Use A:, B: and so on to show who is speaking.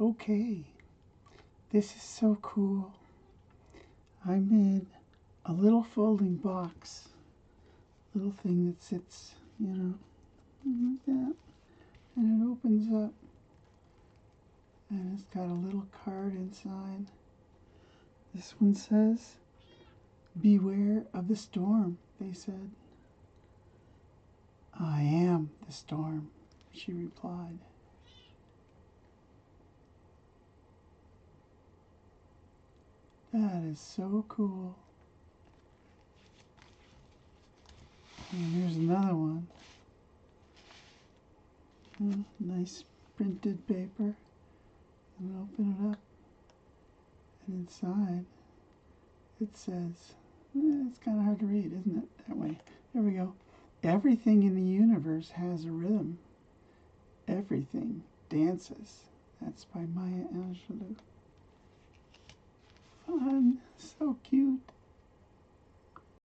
A: Okay, this is so cool. I made a little folding box, little thing that sits, like that, and it opens up, and it's got a little card inside. This one says, "Beware of the storm," they said. "I am the storm," she replied. That is so cool. And here's another one. Nice printed paper. And open it up. And inside it says, it's kind of hard to read, isn't it? That way. There we go. Everything in the universe has a rhythm. Everything dances. That's by Maya Angelou. Fun. So cute.